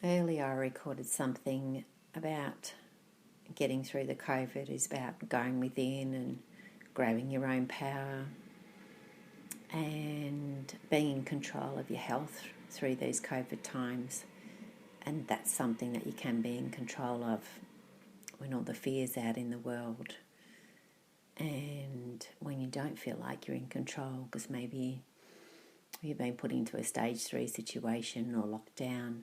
Earlier I recorded something about getting through the COVID is about going within and grabbing your own power and being in control of your health through these COVID times. And that's something that you can be in control of when all the fear's out in the world and when you don't feel like you're in control because maybe you've been put into a stage 3 situation or lockdown.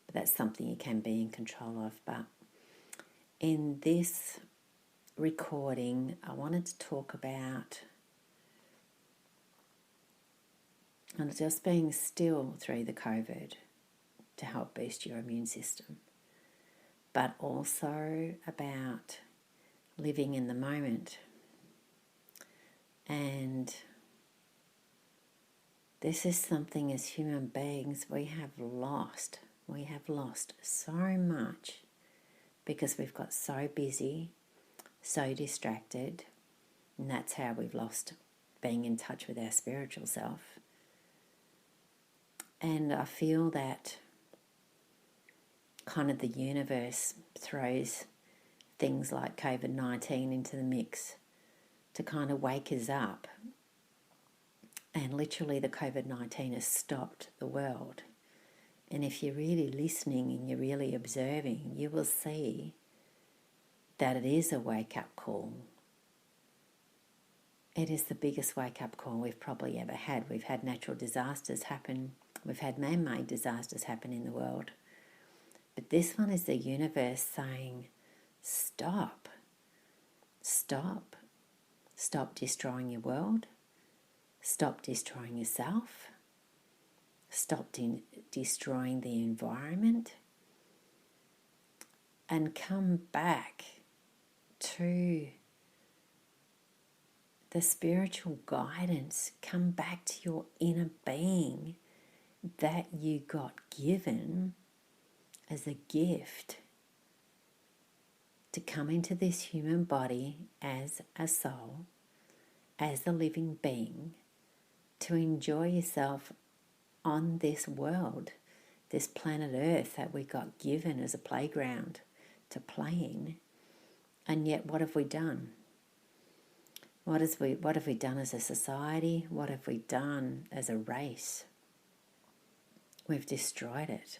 But that's something you can be in control of. But in this recording, I wanted to talk about just being still through the COVID to help boost your immune system, but also about living in the moment. And this is something as human beings we have lost. We have lost so much because we've got so busy, so distracted, and that's how we've lost being in touch with our spiritual self. And I feel that kind of the universe throws things like COVID-19 into the mix to kind of wake us up. And literally the COVID-19 has stopped the world. And if you're really listening and you're really observing, you will see that it is a wake-up call. It is the biggest wake-up call we've probably ever had. We've had natural disasters happen. We've had man-made disasters happen in the world. But this one is the universe saying, stop. Stop. Stop destroying your world. Stop destroying yourself. Stop destroying the environment. And come back to the spiritual guidance. Come back to your inner being that you got given as a gift to come into this human body as a soul, as a living being, to enjoy yourself on this world, this planet Earth that we got given as a playground to play in. And yet what have we done? What have we done as a society? What have we done as a race? We've destroyed it.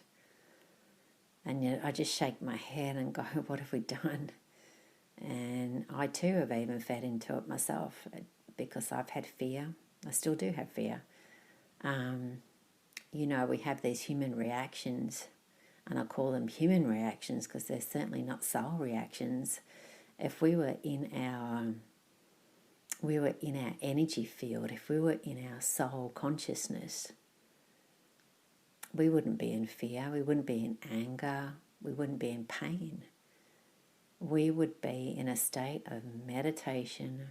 And yet I just shake my head and go, what have we done? And I too have even fed into it myself because I've had fear. I still do have fear. We have these human reactions, and I call them human reactions because they're certainly not soul reactions. If we were in our energy field, if we were in our soul consciousness, we wouldn't be in fear, we wouldn't be in anger, we wouldn't be in pain. We would be in a state of meditation,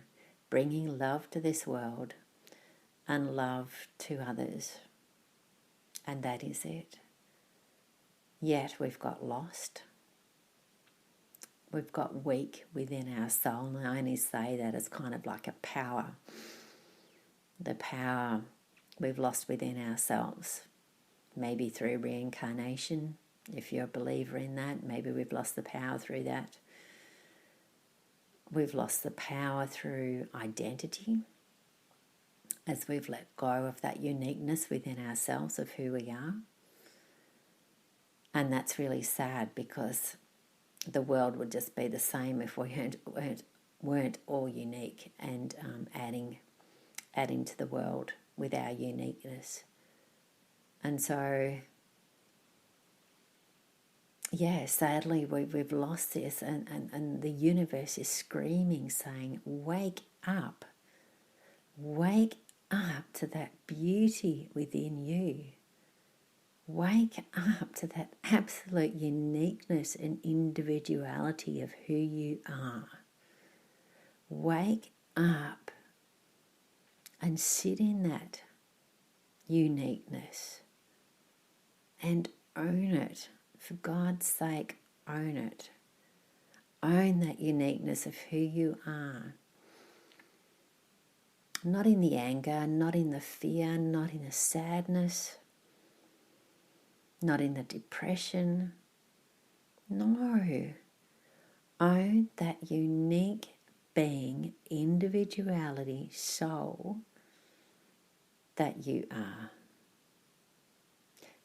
bringing love to this world and love to others. And that is it. Yet we've got lost. We've got weak within our soul. And I only say that as kind of like a power. The power we've lost within ourselves. Maybe through reincarnation, if you're a believer in that, maybe we've lost the power through that. We've lost the power through identity, as we've let go of that uniqueness within ourselves of who we are. And that's really sad because the world would just be the same if we weren't all unique and adding to the world with our uniqueness. And so, sadly we've lost this and the universe is screaming, saying, wake up to that beauty within you. Wake up to that absolute uniqueness and individuality of who you are. Wake up and sit in that uniqueness and own it. For God's sake, own it. Own that uniqueness of who you are. Not in the anger, not in the fear, not in the sadness. not in the depression. No. Own that unique being, individuality, soul that you are.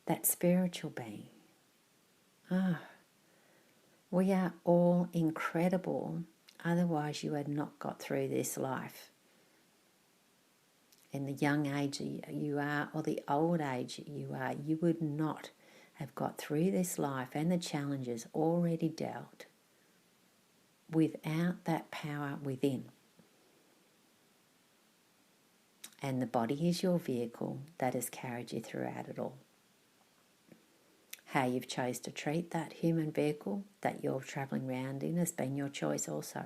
That spiritual being. We are all incredible. Otherwise, you had not got through this life. In the young age you are, or the old age you are, you would not have got through this life and the challenges already dealt without that power within. And the body is your vehicle that has carried you throughout it all. How you've chose to treat that human vehicle that you're travelling around in has been your choice also.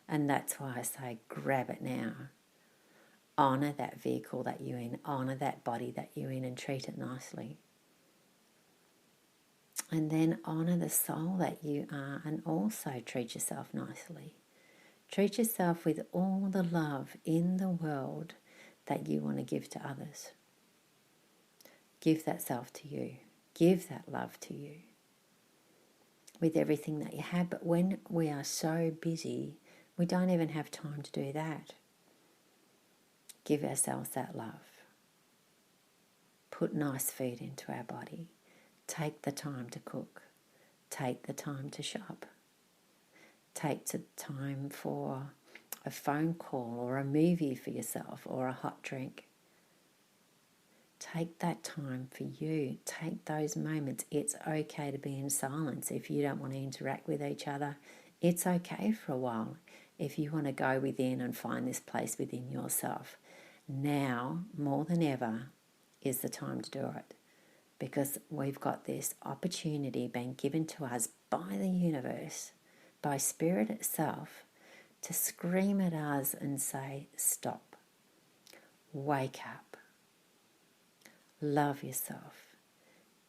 And that's why I say grab it now. Honour that vehicle that you're in, honour that body that you're in, and treat it nicely. And then honour the soul that you are, and also treat yourself nicely. Treat yourself with all the love in the world that you want to give to others. Give that self to you. Give that love to you with everything that you have. But when we are so busy, we don't even have time to do that. Give ourselves that love. Put nice food into our body. Take the time to cook. Take the time to shop. Take the time for a phone call or a movie for yourself or a hot drink. Take that time for you. Take those moments. It's okay to be in silence if you don't want to interact with each other. It's okay for a while if you want to go within and find this place within yourself. Now, more than ever, is the time to do it, because we've got this opportunity being given to us by the universe, by Spirit itself, to scream at us and say, stop, wake up, love yourself,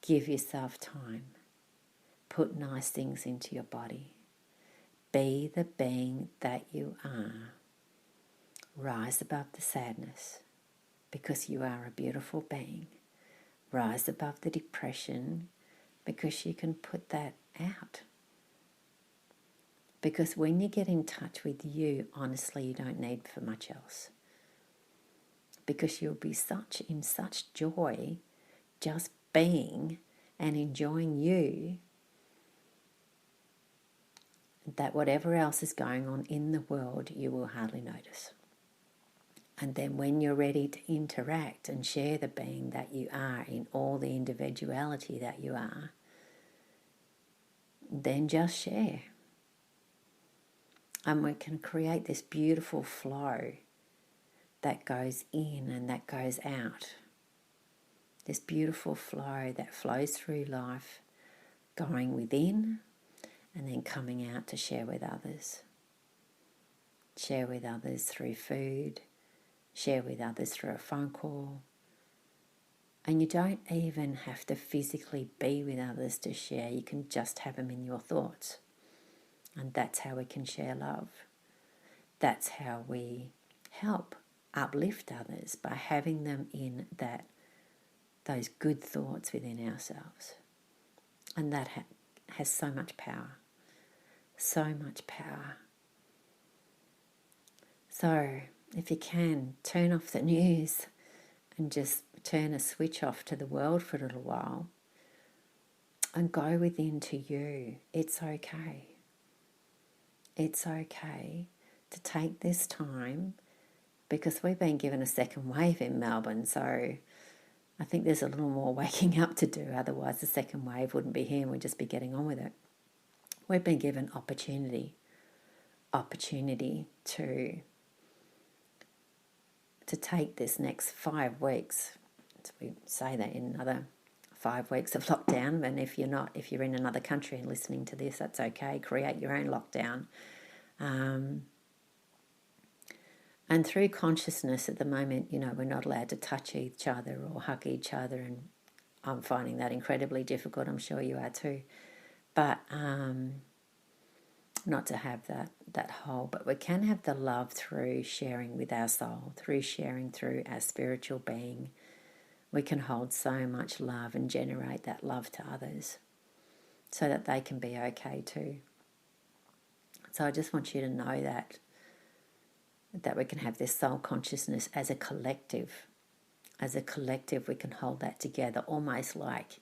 give yourself time, put nice things into your body, be the being that you are. Rise above the sadness, because you are a beautiful being. Rise above the depression, because you can put that out. Because when you get in touch with you, honestly, you don't need for much else. Because you'll be in such joy just being and enjoying you, that whatever else is going on in the world, you will hardly notice. And then when you're ready to interact and share the being that you are in all the individuality that you are, then just share. And we can create this beautiful flow that goes in and that goes out. This beautiful flow that flows through life, going within and then coming out to share with others. Share with others through food. Share with others through a phone call. And you don't even have to physically be with others to share. You can just have them in your thoughts. And that's how we can share love. That's how we help uplift others, by having them in those good thoughts within ourselves. And that has so much power. So much power. So if you can, turn off the news and just turn a switch off to the world for a little while and go within to you. It's okay. It's okay to take this time, because we've been given a second wave in Melbourne, so I think there's a little more waking up to do. Otherwise the second wave wouldn't be here and we'd just be getting on with it. We've been given opportunity to take this next 5 weeks. So we say that in another 5 weeks of lockdown. And if you're in another country and listening to this, that's okay. Create your own lockdown. And through consciousness at the moment, we're not allowed to touch each other or hug each other. And I'm finding that incredibly difficult. I'm sure you are too. But not to have that whole, but we can have the love through sharing with our soul, through sharing through our spiritual being we can hold so much love and generate that love to others so that they can be okay too. So I just want you to know that we can have this soul consciousness as a collective. As a collective, we can hold that together, almost like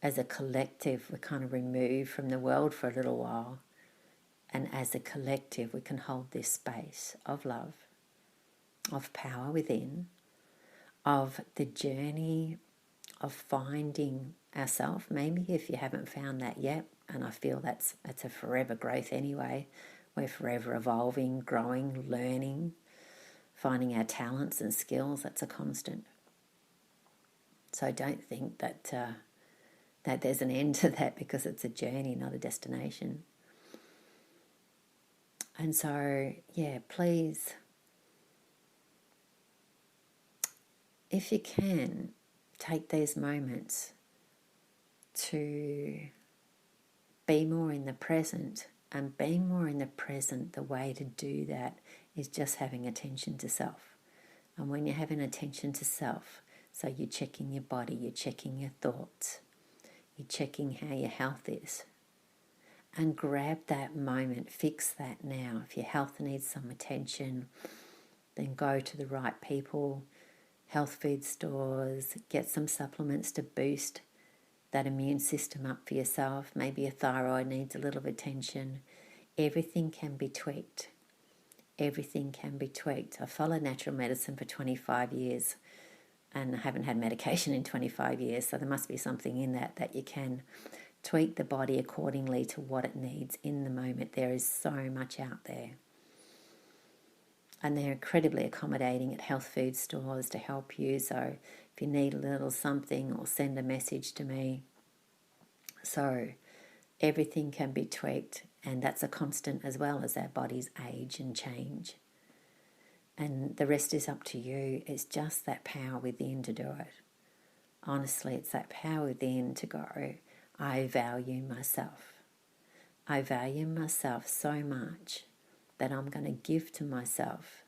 as a collective, we're kind of removed from the world for a little while. And as a collective, we can hold this space of love, of power within, of the journey of finding ourselves. Maybe if you haven't found that yet, and I feel that's a forever growth anyway. We're forever evolving, growing, learning, finding our talents and skills. That's a constant. So don't think that that there's an end to that, because it's a journey, not a destination. And so, yeah, please, if you can, take these moments to be more in the present. And being more in the present, the way to do that is just having attention to self. And when you're having attention to self, so you're checking your body, you're checking your thoughts, you're checking how your health is. And grab that moment, fix that now. If your health needs some attention, then go to the right people, health food stores, get some supplements to boost that immune system up for yourself. Maybe your thyroid needs a little bit of attention. Everything can be tweaked. Everything can be tweaked. I followed natural medicine for 25 years and I haven't had medication in 25 years, so there must be something in that you can tweak the body accordingly to what it needs in the moment. There is so much out there. And they're incredibly accommodating at health food stores to help you. So if you need a little something, or send a message to me. So everything can be tweaked, and that's a constant as well as our bodies age and change. And the rest is up to you. It's just that power within to do it. Honestly, it's that power within to go, I value myself. I value myself so much that I'm going to give to myself.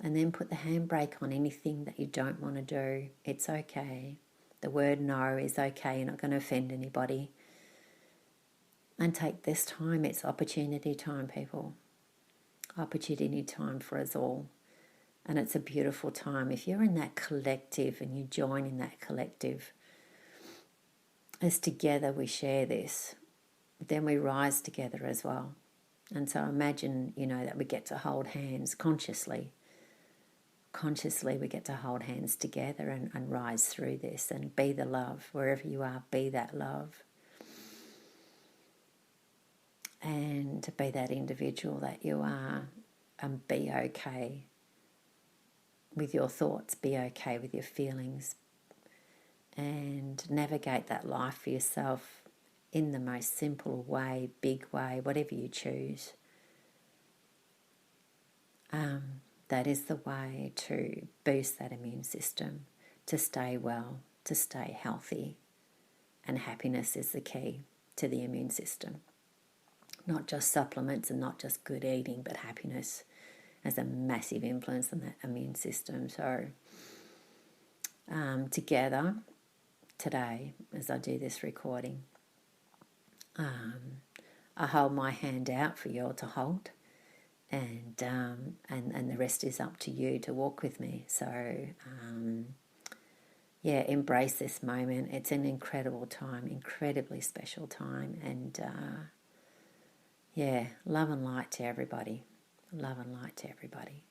And then put the handbrake on anything that you don't want to do. It's okay. The word no is okay. You're not going to offend anybody. And take this time. It's opportunity time, people. Opportunity time for us all. And it's a beautiful time. If you're in that collective and you join in that collective, as together we share this, then we rise together as well. And so imagine, that we get to hold hands consciously. Consciously we get to hold hands together and rise through this and be the love. Wherever you are, be that love. And to be that individual that you are, and be okay with your thoughts, be okay with your feelings, and navigate that life for yourself in the most simple way, big way, whatever you choose. That is the way to boost that immune system, to stay well, to stay healthy. And happiness is the key to the immune system. Not just supplements and not just good eating, but happiness has a massive influence on that immune system. So together today, as I do this recording, I hold my hand out for you all to hold, and the rest is up to you to walk with me. So embrace this moment. It's an incredible time, incredibly special time, and love and light to everybody. Love and light to everybody.